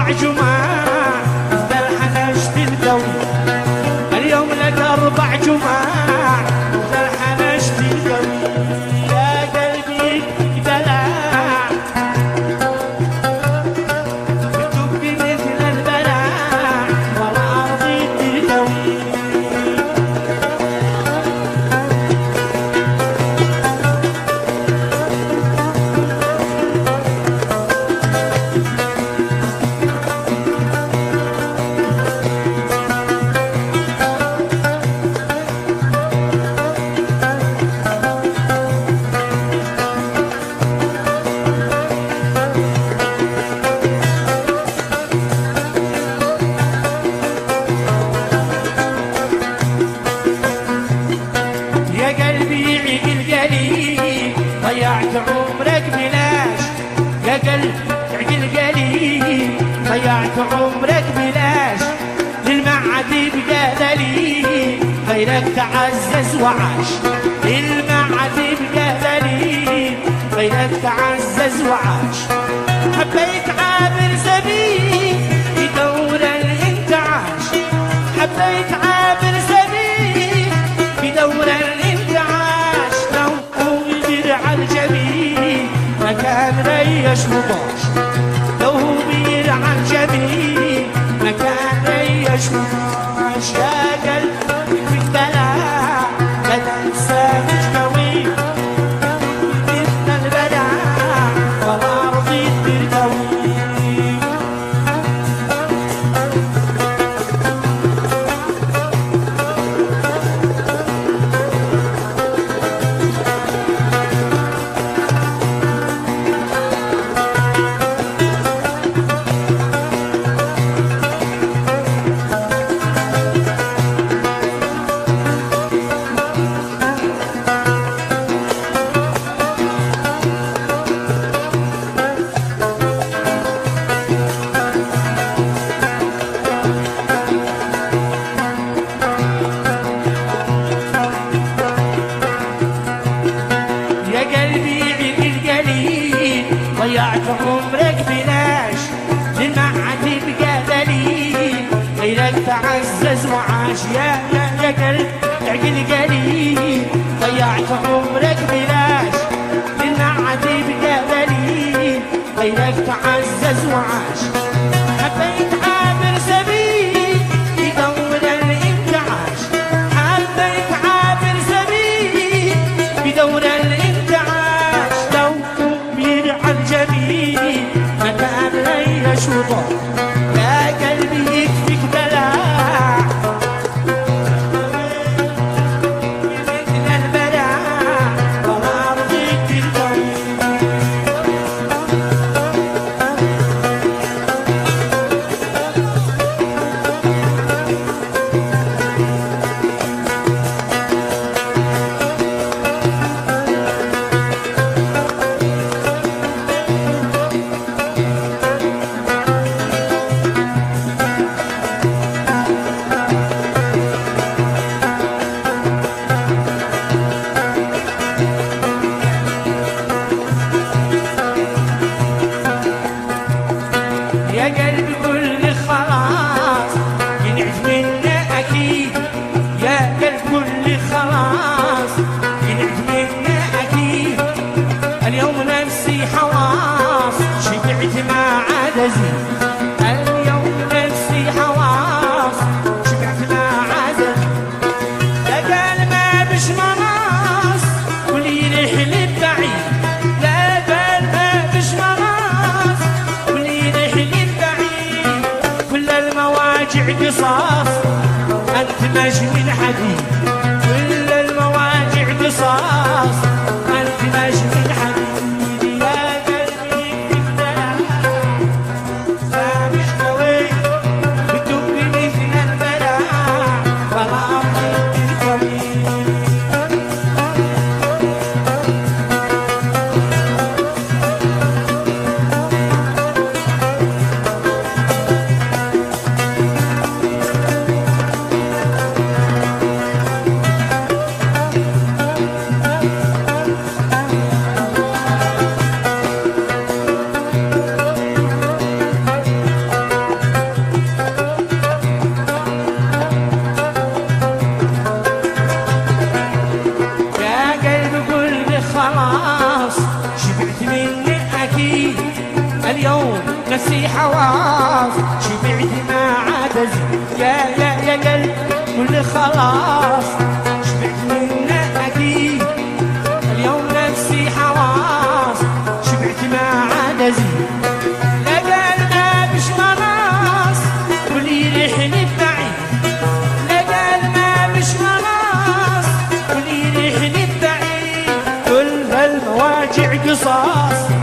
4 جمعة مثل حنشت القوي. اليوم لك 4 جمعة مثل حنشت القوي. يا قلبي دلع بتبكي مثل البلاع والأرض تلتوي. ضيعت عمرك بلاش يا قلب عقل قليل. ضيعت عمرك بلاش للمعد بقى دليل غيرك تعزز وعاش. للمعد بقى دليل غيرك تعزز وعاش. حبيت عابر سبيل بدور الانتعاش. حبيت عابر سبيل بدور الانتعاش. لو على الجميل ما كان ريش مضاش. لو هو بير على الجميل ما كان ريش مضاش. يا قلبي في الدلع لا تنسى مش قوي مثل البلاع والأرض ترتوي. ضيعت عمرك بلاش للمعد بقى دليل غيرك تعزز وعاش. يا قلب عقل قليل. ضيعت عمرك بلاش للمعد بقى دليل غيرك تعزز وعاش. حبيت عابر سبيل بدور الانتعاش. حبيت عابر سبيل بدور الانتعاش. لو كبير على الجميل ما كان ريش وضاع. يا قلبي يكفيك دلع مثل البلاع والأرض تلتوي. يا قلبي كل خلاص ينعف منا أكيد. يا قلب كل خلاص ينعف منا أكيد. اليوم نفسي حواس شبعت ما عاد أزيد. اليوم نفسي حواس شبعت ما عاد أزيد. لا قال ما بش مناص واللي يرحل البعيد. لا قال ما بش مناص واللي يرحل البعيد. كل المواجع قصاص أنت مجنون حديد. كل المواجع قصاص أنت مجنون حديد. يا قلبي في الدلع لا مش قوي بتبكي مثل البلاع والأرض تلتوي. راجع قصاص